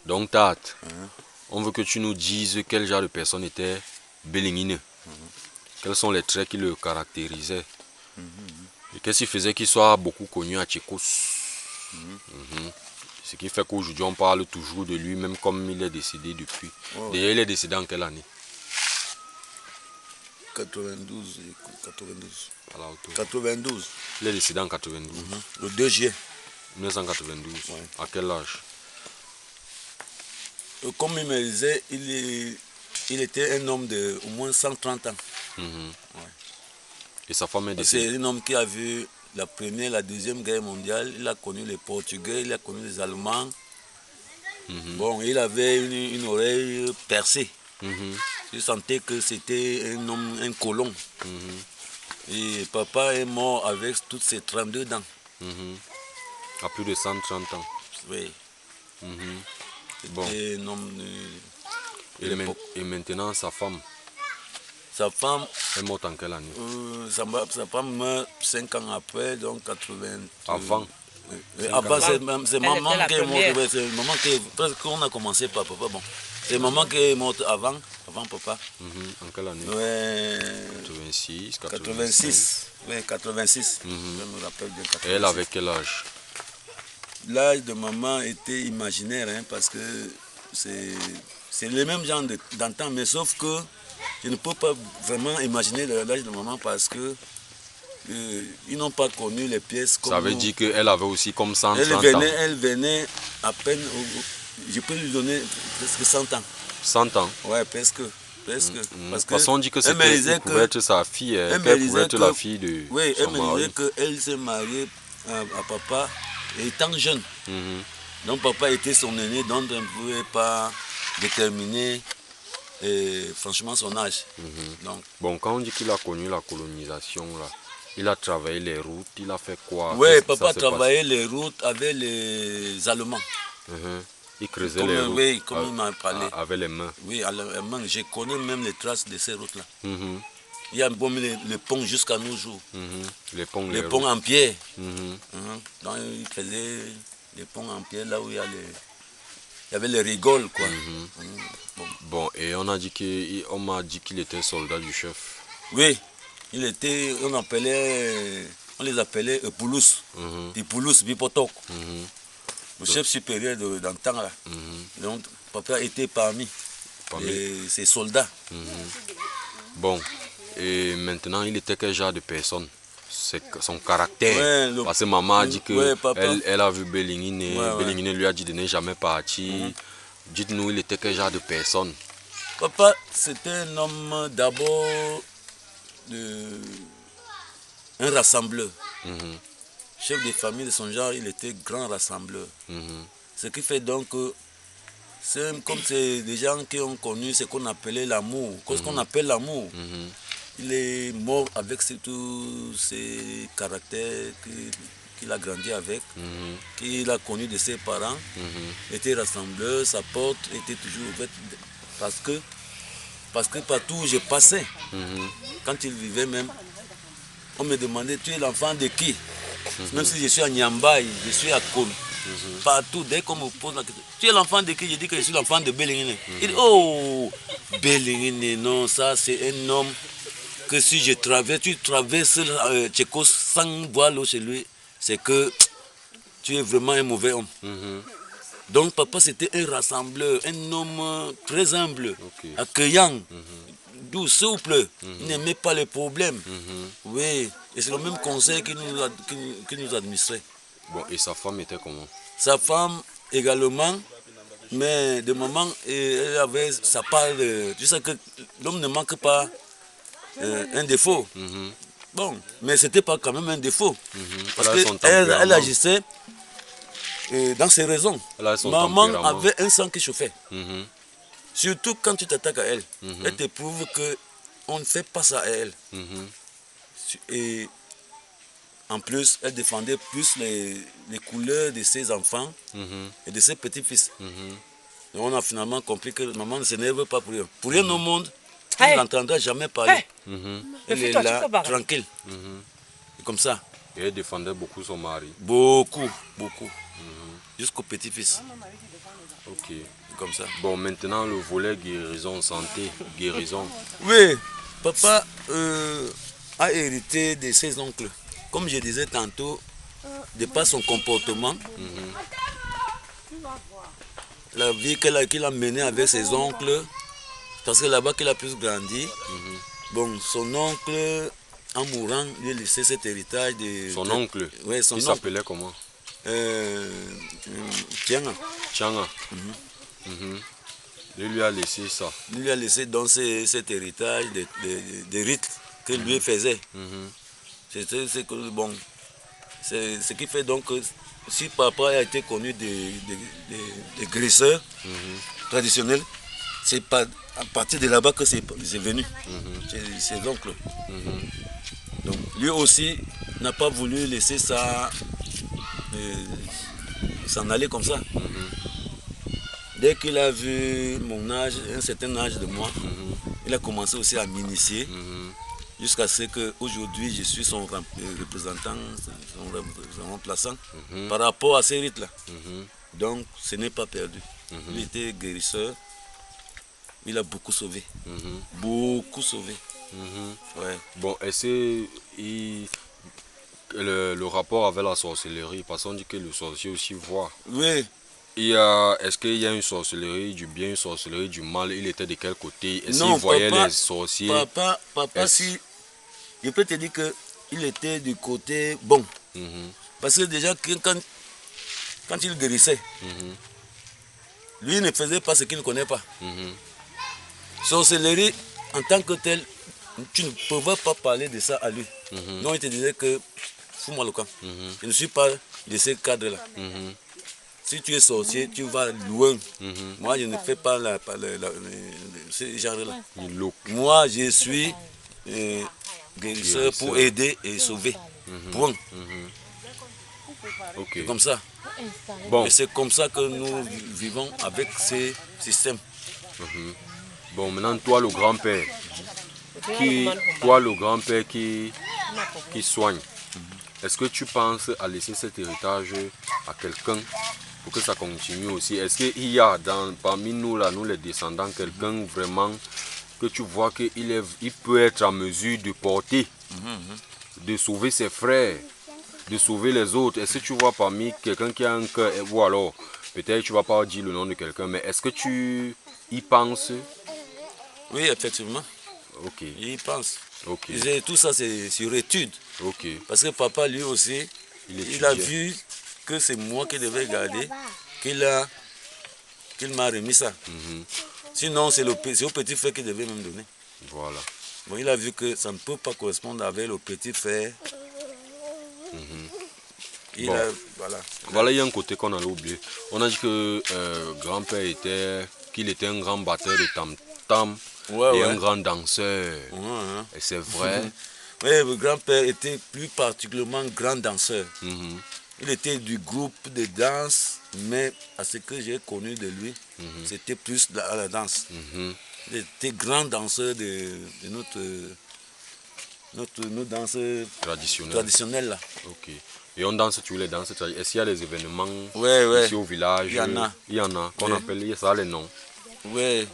Donc, Tate, on veut que tu nous dises quel genre de personne était Belingine. Quels sont les traits qui le caractérisaient. Et qu'est-ce qui faisait qu'il soit beaucoup connu à Tchécos. Ce qui fait qu'aujourd'hui, on parle toujours de lui, même comme il est décédé depuis. D'ailleurs, il est décédé en quelle année? 92. 92. 92. Il est décédé en 92. Le 2 juillet. 1992. Ouais. À quel âge? Comme il me disait, il était un homme de au moins 130 ans. Et sa femme est C'est décédée? un homme qui a vu la première, la deuxième guerre mondiale. Il a connu les Portugais, il a connu les Allemands. Bon, il avait une oreille percée. Je sentais que c'était un homme, un colon. Et papa est mort avec toutes ses 32 dents. À plus de 130 ans. Oui. Bon. Et, un homme de l'époque. Et maintenant, sa femme Sa femme, est morte en quelle année? sa femme meurt 5 ans après, donc 80. Avant? Avant, c'est maman qui est morte. C'est maman qui est, parce qu'on a commencé par papa. Bon. C'est maman qui est morte avant papa. En quelle année? Ouais. 86, 86. Oui, 86. Je me rappelle bien. 86. Et elle avait quel âge? L'âge de maman était imaginaire, hein, parce que c'est le même genre d'antan, mais sauf que je ne peux pas vraiment imaginer l'âge de maman parce que ils n'ont pas connu les pièces comme ça veut nous. dire qu'elle avait aussi comme 130 ans. Elle venait à peine, je peux lui donner presque 100 ans. 100 ans? Ouais, presque. Parce qu'on dit que c'était pouvait être sa fille, qu'elle pouvait être la fille de oui, son elle me disait qu'elle s'est mariée à papa étant jeune. Donc papa était son aîné, donc on ne pouvait pas déterminer franchement son âge. Donc, bon, quand on dit qu'il a connu la colonisation, là, il a travaillé les routes, il a fait quoi? oui, papa travaillait les routes avec les Allemands. Il creusait les routes. Oui, comme il m'a parlé. Avec les mains. Oui, avec les mains. Je connais même les traces de ces routes-là. Il y a les ponts jusqu'à nos jours. Les ponts en pierre. Donc il faisait les ponts en pierre là où il y avait les rigoles, quoi. Bon, et on m'a dit qu'il était soldat du chef. Oui, il était, on les appelait Poulos. Poulos, Bipotok. Le chef supérieur d'antan là. Donc papa était parmi ces soldats. Bon, et maintenant il était quel genre de personne? C'est son caractère. Parce que maman a dit qu'elle a vu Belingine. Belingine lui a dit de ne jamais partir. Dites-nous, il était quel genre de personne? Papa, c'était un homme d'abord un rassembleur. Chef de famille de son genre, il était grand rassembleur. Ce qui fait donc que comme c'est des gens qui ont connu ce qu'on appelait l'amour. Qu'est-ce qu'on appelle l'amour? Il est mort avec tous ces caractères qu'il a grandi avec, qu'il a connu de ses parents. Il était rassembleur, sa porte était toujours ouverte parce que partout où je passais, quand il vivait même, on me demandait, tu es l'enfant de qui? Même si je suis à Nyambaye, je suis à Komi. Partout, dès qu'on me pose la question, tu es l'enfant de qui? Je dis que je suis l'enfant de Belingine. Il dit, oh, Belingine, non, ça c'est un homme que si tu traverses Tchécos sans voir l'eau chez lui, c'est que tu es vraiment un mauvais homme. Donc papa c'était un rassembleur, un homme très humble, accueillant, doux, souple, il n'aimait pas les problèmes. Oui, et c'est le même conseil qu'il nous administrait. Bon, et sa femme était comment? Sa femme également, mais de maman, elle avait sa part de... Tu sais que l'homme ne manque pas un défaut. Bon, mais c'était pas quand même un défaut. Parce qu'elle agissait dans ses raisons. Maman avait un sang qui chauffait. Surtout quand tu t'attaques à elle. Elle te prouve qu'on ne fait pas ça à elle. Et en plus, elle défendait plus les couleurs de ses enfants et de ses petits-fils. On a finalement compris que maman ne s'énerve pas pour rien. Pour rien au monde, tu ne l'entendras jamais parler. Elle est là, tranquille. Comme ça. Et elle défendait beaucoup son mari. Beaucoup, beaucoup. jusqu'au petit-fils. Ok. Comme ça. Bon, maintenant le volet guérison, santé, guérison. Oui, papa a hérité de ses oncles. Comme je disais tantôt, de par son comportement, la vie qu'il a menée avec ses oncles, parce que là-bas qu'il a plus grandi, bon, son oncle, en mourant, lui a laissé cet héritage de... Son oncle, ouais, son il s'appelait comment? Tianga. Tianga. Il lui a laissé ça. Il lui a laissé donc cet héritage de rites que lui faisait. C'est bon, ce qui fait donc que si papa a été connu des guérisseurs traditionnels, c'est à partir de là-bas que c'est venu. Ses oncles. Donc lui aussi n'a pas voulu laisser ça s'en aller comme ça. Dès qu'il a vu mon âge, un certain âge de moi, il a commencé aussi à m'initier jusqu'à ce qu'aujourd'hui je suis son représentant, son remplaçant par rapport à ces rites-là. Donc ce n'est pas perdu. Il était guérisseur, il a beaucoup sauvé. Beaucoup sauvé. Ouais. Bon, est-ce que le rapport avec la sorcellerie, parce qu'on dit que le sorcier aussi voit. Oui. Est-ce qu'il y a une sorcellerie du bien, une sorcellerie du mal? Il était de quel côté? Est-ce qu'il voyait les sorciers? Papa, si je peux te dire qu'il était du côté bon. Parce que déjà, quand il guérissait, lui ne faisait pas ce qu'il ne connaît pas. Sorcellerie, en tant que tel, tu ne pouvais pas parler de ça à lui. Donc il te disait que, fous-moi le camp. Je ne suis pas de ce cadre-là. Si tu es sorcier, tu vas loin. Moi, je ne fais pas ce genre-là. Moi, je suis guérisseur pour aider et sauver. Point. C'est comme ça. Bon. Et c'est comme ça que nous vivons avec ces systèmes. Bon, maintenant, toi, le grand-père, qui soigne, est-ce que tu penses à laisser cet héritage à quelqu'un pour que ça continue aussi? Est-ce qu'il y a parmi nous, là, nous les descendants, quelqu'un vraiment que tu vois qu'il peut être en mesure de porter, de sauver ses frères, de sauver les autres? Est-ce que tu vois parmi quelqu'un qui a un cœur, ou alors, peut-être tu ne vas pas dire le nom de quelqu'un, mais est-ce que tu y penses? Oui, effectivement. Ok. Il y pense. Ok. Tout ça, c'est sur étude. Ok. Parce que papa, lui aussi, il a vu que c'est moi qui devais garder, qu'il m'a remis ça. Sinon, c'est au petit frère qu'il devait me donner. Voilà. Bon, il a vu que ça ne peut pas correspondre avec le petit frère. Voilà, il y a un côté qu'on a oublié. On a dit que grand-père qu'il était un grand batteur de tam-tam et un grand danseur. Et c'est vrai. Oui, le grand-père était plus particulièrement grand danseur. Il était du groupe de danse, mais à ce que j'ai connu de lui, c'était plus à la danse. Il était grand danseur de notre danse traditionnelle là. Ok. Et on danse tous les danses. Est-ce qu'il y a des événements ici au village? Il y en a. Qu'on appelle ça les noms. Oui.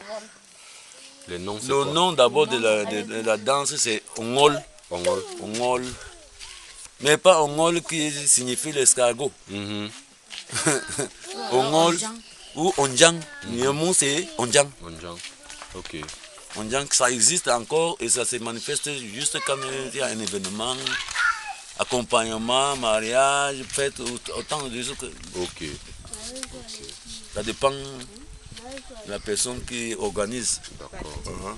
Les noms, c'est le nom d'abord de la danse, c'est Ongol. Ongol. Mais pas Ongol qui signifie l'escargot. Ongol ou Onjang. Le mot c'est Onjang. Ok. Onjang, ça existe encore et ça se manifeste juste quand il y a un événement, accompagnement, mariage, fête, autant de choses que... Ok. Ça dépend de la personne qui organise. D'accord.